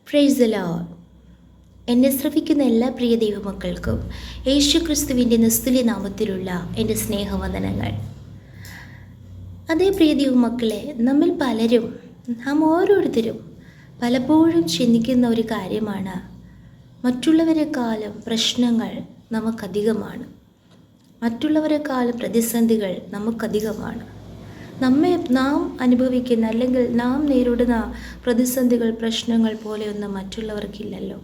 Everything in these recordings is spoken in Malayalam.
Praise the Lord. എന്നെ ശ്രവിക്കുന്ന എല്ലാ പ്രിയ ദൈവമക്കൾക്കും യേശു ക്രിസ്തുവിൻ്റെ നിസ്തുല്യ നാമത്തിലുള്ള എൻ്റെ സ്നേഹവന്ദനങ്ങൾ. അതേ പ്രിയ ദൈവമക്കളെ, നമ്മിൽ പലരും, നാം ഓരോരുത്തരും പലപ്പോഴും ചിന്തിക്കുന്ന ഒരു കാര്യമാണ്, മറ്റുള്ളവരെക്കാളും പ്രശ്നങ്ങൾ നമുക്കധികമാണ്, മറ്റുള്ളവരെക്കാളും പ്രതിസന്ധികൾ നമുക്കധികമാണ്. നാം അനുഭവിക്കുന്ന അല്ലെങ്കിൽ നാം നേരിടുന്ന പ്രതിസന്ധികൾ, പ്രശ്നങ്ങൾ പോലെയൊന്നും മറ്റുള്ളവർക്കില്ലല്ലോ.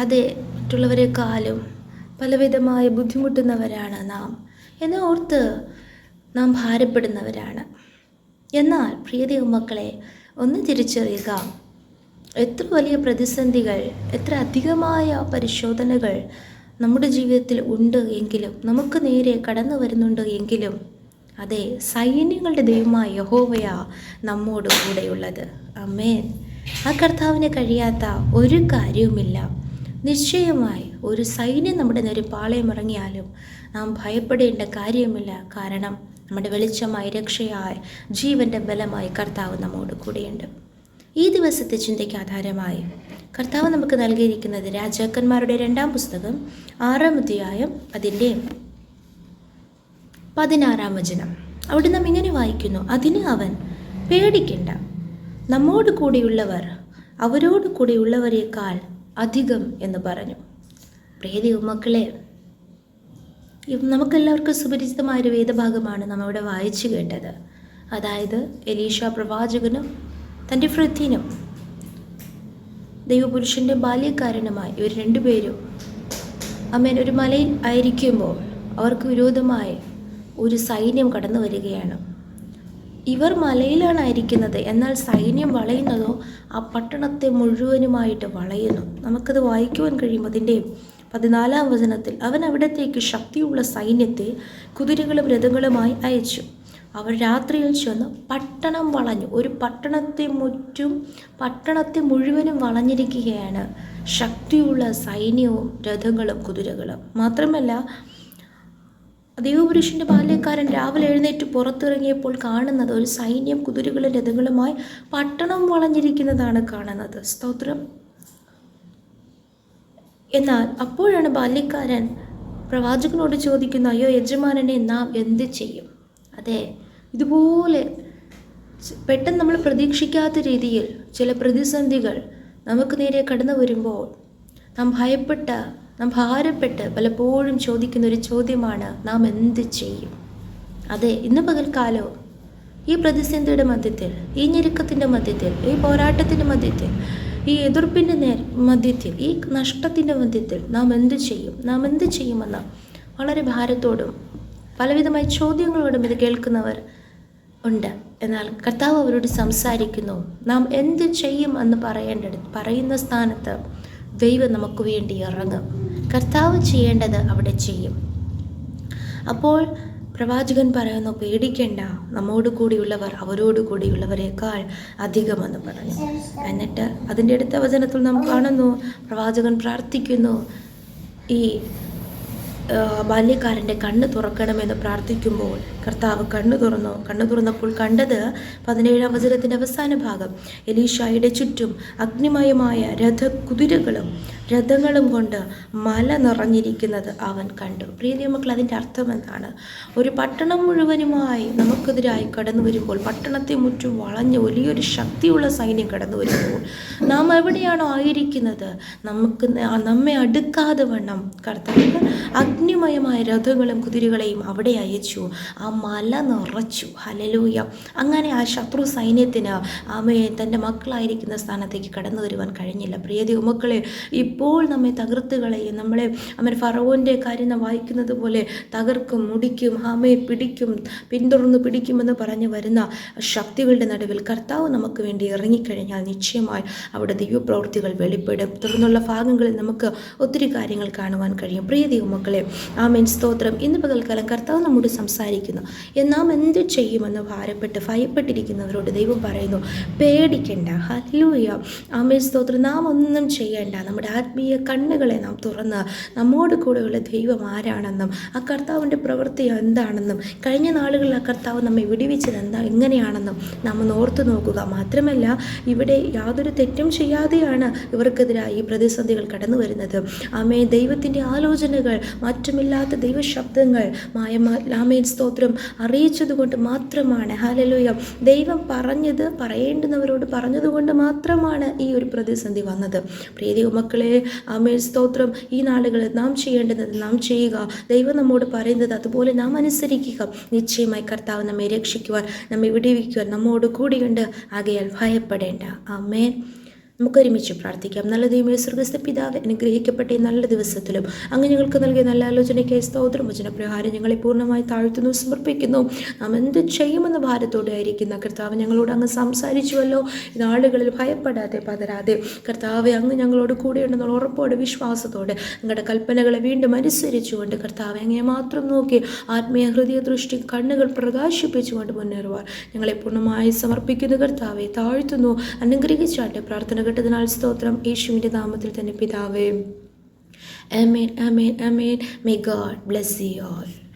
അതെ, മറ്റുള്ളവരെക്കാളും പലവിധമായി ബുദ്ധിമുട്ടുന്നവരാണ് നാം എന്ന് ഓർത്ത് നാം ഭാരപ്പെടുന്നവരാണ്. എന്നാൽ പ്രിയ ദൈവമക്കളെ, ഒന്ന് തിരിച്ചറിയുക, എത്ര വലിയ പ്രതിസന്ധികൾ, എത്ര അധികമായ പരിശോധനകൾ നമ്മുടെ ജീവിതത്തിൽ ഉണ്ട് എങ്കിലും, നമുക്ക് നേരെ കടന്നു വരുന്നുണ്ട് എങ്കിലും, അതെ, സൈന്യങ്ങളുടെ ദൈവമായ യഹോവയാ നമ്മോട് കൂടെയുള്ളത്. ആമേൻ. ആ കർത്താവിന് കഴിയാത്ത ഒരു കാര്യവുമില്ല. നിശ്ചയമായി ഒരു സൈന്യം നമ്മുടെ നേരെ പാളയമിറങ്ങിയാലും നാം ഭയപ്പെടേണ്ട കാര്യമില്ല. കാരണം നമ്മുടെ വെളിച്ചമായി, രക്ഷയായി, ജീവൻ്റെ ബലമായി കർത്താവ് നമ്മോട് കൂടെയുണ്ട്. ഈ ദിവസത്തെ ചിന്തയ്ക്ക് ആധാരമായി കർത്താവ് നമുക്ക് നൽകിയിരിക്കുന്നത് രാജാക്കന്മാരുടെ 2-ാം പുസ്തകം 6-ാം അധ്യായം അതിൻ്റെ 16-ാം വചനം. അവിടെ നാം ഇങ്ങനെ വായിക്കുന്നു: അതിന് അവൻ, പേടിക്കണ്ട, നമ്മോട് കൂടെയുള്ളവർ അവരോട് കൂടെയുള്ളവരേക്കാൾ അധികം എന്ന് പറഞ്ഞു. പ്രിയ ദൈവമക്കളെ, നമുക്കെല്ലാവർക്കും സുപരിചിതമായൊരു വേദഭാഗമാണ് നാം ഇവിടെ വായിച്ചു കേട്ടത്. അതായത് എലീശ പ്രവാചകനും തൻ്റെ ഭൃത്യനും ദൈവപുരുഷൻ്റെ ബാല്യക്കാരനുമായി ഇവർ രണ്ടുപേരും ഒരു മലയിൽ ആയിരിക്കുമ്പോൾ അവർക്ക് വിരോധമായി ഒരു സൈന്യം കടന്നു വരികയാണ്. ഇവർ മലയിലാണായിരിക്കുന്നത്, എന്നാൽ സൈന്യം വളയുന്നതോ ആ പട്ടണത്തെ മുഴുവനുമായിട്ട് വളയുന്നു. നമുക്കത് വായിക്കുവാൻ കഴിയും. അതിൻ്റെ 14-ാം വചനത്തിൽ അവൻ അവിടത്തേക്ക് ശക്തിയുള്ള സൈന്യത്തെ കുതിരകളും രഥങ്ങളുമായി അയച്ചു. അവർ രാത്രിയിൽ ചെന്ന് പട്ടണം വളഞ്ഞു. ഒരു പട്ടണത്തെ മുഴുവനും വളഞ്ഞിരിക്കുകയാണ് ശക്തിയുള്ള സൈന്യവും രഥങ്ങളും കുതിരകളും. മാത്രമല്ല, ദൈവപുരുഷൻ്റെ ബാല്യക്കാരൻ രാവിലെ എഴുന്നേറ്റ് പുറത്തിറങ്ങിയപ്പോൾ കാണുന്നത് ഒരു സൈന്യം കുതിരകളും രഥങ്ങളുമായി പട്ടണം വളഞ്ഞിരിക്കുന്നതാണ് കാണുന്നത്. സ്തോത്രം. എന്നാൽ അപ്പോഴാണ് ബാല്യക്കാരൻ പ്രവാചകനോട് ചോദിക്കുന്നത്: അയ്യോ യജമാനനെ, നാം എന്ത് ചെയ്യും? അതെ, ഇതുപോലെ പെട്ടെന്ന് നമ്മൾ പ്രതീക്ഷിക്കാത്ത രീതിയിൽ ചില പ്രതിസന്ധികൾ നമുക്ക് നേരെ കടന്നു വരുമ്പോൾ നാം ഭാരപ്പെട്ട് പലപ്പോഴും ചോദിക്കുന്ന ഒരു ചോദ്യമാണ്: നാം എന്ത് ചെയ്യും? അതെ, ഇന്ന് പകൽക്കാലവും ഈ പ്രതിസന്ധിയുടെ മധ്യത്തിൽ, ഈ ഞെരുക്കത്തിൻ്റെ മധ്യത്തിൽ, ഈ പോരാട്ടത്തിൻ്റെ മധ്യത്തിൽ, ഈ എതിർപ്പിൻ്റെ മധ്യത്തിൽ, ഈ നഷ്ടത്തിൻ്റെ മധ്യത്തിൽ നാം എന്ത് ചെയ്യും? നാം എന്ത് ചെയ്യുമെന്ന് വളരെ ഭാരത്തോടും പലവിധമായ ചോദ്യങ്ങളോടും ഇത് കേൾക്കുന്നവർ ഉണ്ട്. എന്നാൽ കർത്താവ് അവരോട് സംസാരിക്കുന്നു. നാം എന്ത് ചെയ്യും എന്ന് പറയുന്ന സ്ഥാനത്ത് ദൈവം നമുക്ക് വേണ്ടി ഇറങ്ങും. കർത്താവ് ചെയ്യേണ്ടത് അവിടെ ചെയ്യും. അപ്പോൾ പ്രവാചകൻ പറയുന്നു: പേടിക്കേണ്ട, നമ്മോട് കൂടിയുള്ളവർ അവരോട് കൂടിയുള്ളവരേക്കാൾ അധികമെന്ന് പറഞ്ഞു. എന്നിട്ട് അതിൻ്റെ അടുത്ത വചനത്തിൽ നാം കാണുന്നു, പ്രവാചകൻ പ്രാർത്ഥിക്കുന്നു. ഈ ബാല്യക്കാരൻ്റെ കണ്ണ് തുറക്കണമെന്ന് പ്രാർത്ഥിക്കുമ്പോൾ കർത്താവ് കണ്ണു തുറന്നപ്പോൾ കണ്ടത് 17-ാം വചനത്തിൻ്റെ അവസാന ഭാഗം: എലീശായുടെ ചുറ്റും അഗ്നിമയമായ രഥങ്ങളും കൊണ്ട് മല നിറഞ്ഞിരിക്കുന്നത് അവൻ കണ്ടു. പ്രിയ ദൈവമക്കൾ, അതിൻ്റെ അർത്ഥം എന്താണ്? ഒരു പട്ടണം മുഴുവനുമായി നമുക്കെതിരായി കടന്നു വരുമ്പോൾ, പട്ടണത്തെ മുറ്റും വളഞ്ഞ് വലിയൊരു ശക്തിയുള്ള സൈന്യം കടന്നു വരുമ്പോൾ, നാം എവിടെയാണോ ആയിരിക്കുന്നത്, നമ്മെ അടുക്കാതെ വണ്ണം കർത്താവ് അഗ്നിമയമായ രഥങ്ങളും കുതിരകളെയും അവിടെ അയച്ചു. ആ മല നിറച്ചു. ഹല്ലേലൂയ. അങ്ങനെ ആ ശത്രു സൈന്യത്തിന് തൻ്റെ മക്കളായിരിക്കുന്ന സ്ഥാനത്തേക്ക് കടന്നു വരുവാൻ കഴിഞ്ഞില്ല. പ്രിയ ദൈവമക്കളെ, ഇപ്പോൾ നമ്മെ തകർത്ത് കളയും, നമ്മളെ ഫറവോൻ്റെ കാര്യം നാം വായിക്കുന്നത് പോലെ തകർക്കും, മുടിക്കും, പിടിക്കും, പിന്തുടർന്ന് പിടിക്കുമെന്ന് പറഞ്ഞു വരുന്ന ശക്തികളുടെ നടുവിൽ കർത്താവ് നമുക്ക് വേണ്ടി ഇറങ്ങിക്കഴിഞ്ഞാൽ നിശ്ചയമായി അവിടെ ദൈവപ്രവൃത്തികൾ വെളിപ്പെടും. തുടർന്നുള്ള ഭാഗങ്ങളിൽ നമുക്ക് ഒത്തിരി കാര്യങ്ങൾ കാണുവാൻ കഴിയും. പ്രിയ ദൈവമക്കളെ, ആമേൻ, സ്തോത്രം. ഇന്ന് പകൽക്കാലം കർത്താവ് നമ്മോട് സംസാരിക്കുന്നു. പറയുന്നു. നാം എന്ത് ചെയ്യുമെന്ന് ഭാരപ്പെട്ട് ഭയപ്പെട്ടിരിക്കുന്നവരോട് ദൈവം പറയുന്നു, പേടിക്കണ്ട. ഹല്ലേലൂയ. ആമേൻ, സ്തോത്രം. നാം ഒന്നും ചെയ്യേണ്ട. നമ്മുടെ ആത്മീയ കണ്ണുകളെ നാം തുറന്ന് നമ്മോട് കൂടെയുള്ള ദൈവം ആരാണെന്നും ആ കർത്താവിൻ്റെ പ്രവൃത്തി എന്താണെന്നും കഴിഞ്ഞ നാളുകളിൽ ആ കർത്താവ് നമ്മെ വിടുവിച്ചത് എങ്ങനെയാണെന്നും നാം ഒന്ന് ഓർത്തു നോക്കുക. മാത്രമല്ല, ഇവിടെ യാതൊരു തെറ്റും ചെയ്യാതെയാണ് ഇവർക്കെതിരായി ഈ പ്രതിസന്ധികൾ കടന്നു വരുന്നത്. ആമേൻ, ദൈവത്തിൻ്റെ ആലോചനകൾ, മാറ്റമില്ലാത്ത ദൈവശബ്ദങ്ങൾ ആമേൻ, സ്തോത്രം, അറിയിച്ചതുകൊണ്ട് മാത്രമാണ്, ഹല്ലേലൂയ, ദൈവം പറഞ്ഞത് പറയേണ്ടുന്നവരോട് പറഞ്ഞതുകൊണ്ട് മാത്രമാണ് ഈ ഒരു പ്രതിസന്ധി വന്നത്. പ്രിയ ദൈവമക്കളെ, ആമേൻ, സ്തോത്രം, ഈ നാളുകളിൽ നാം ചെയ്യേണ്ടത് നാം ചെയ്യുക. ദൈവം നമ്മോട് പറയുന്നത് അതുപോലെ നാം അനുസരിക്കുക. നിശ്ചയമായി കർത്താവ് നമ്മെ രക്ഷിക്കുവാൻ, നമ്മെ വിടുവിക്കുവാൻ നമ്മോട് കൂടിയുണ്ട്. ആകയാൽ ഭയപ്പെടേണ്ട. ആമേൻ. നമുക്കൊരുമിച്ച് പ്രാർത്ഥിക്കാം. നല്ല ദൈവമേ, സ്വർഗ്ഗസ്ഥ പിതാവേ, അനുഗ്രഹിക്കപ്പെട്ട ഈ നല്ല ദിവസത്തിലും അങ്ങ് ഞങ്ങൾക്ക് നൽകിയ നല്ല ആലോചനയ്ക്കായി സ്തോത്രം. വചനപ്രകാരം ഞങ്ങളെ പൂർണ്ണമായി താഴ്ത്തുന്നു, സമർപ്പിക്കുന്നു. നാം എന്ത് ചെയ്യുമെന്ന ഭാരത്തോടെ ആയിരിക്കുന്ന കർത്താവ് ഞങ്ങളോട് അങ്ങ് സംസാരിച്ചുവല്ലോ. നാളുകളിൽ ഭയപ്പെടാതെ പതരാതെ കർത്താവെ, അങ്ങ് ഞങ്ങളോട് കൂടെയുണ്ടെന്നുള്ള ഉറപ്പോടെ വിശ്വാസത്തോടെ അങ്ങയുടെ കൽപ്പനകളെ വീണ്ടും അനുസരിച്ചുകൊണ്ട് കർത്താവെ, അങ്ങയെ മാത്രം നോക്കി ആത്മീയ ഹൃദയ ദൃഷ്ടി കണ്ണുകൾ പ്രകാശിപ്പിച്ചുകൊണ്ട് മുന്നേറുവാൻ ഞങ്ങളെ പൂർണ്ണമായി സമർപ്പിക്കുന്നു. കർത്താവെ, താഴ്ത്തുന്നു. അനുഗ്രഹിച്ചാട്ടെ. പ്രാർത്ഥന കേട്ടതിനാൽ സ്തോത്രം. യേശുവിൻ്റെ നാമത്തിൽ തന്നെ പിതാവേ. ആമേൻ, ആമേൻ, ആമേൻ. May God bless you all.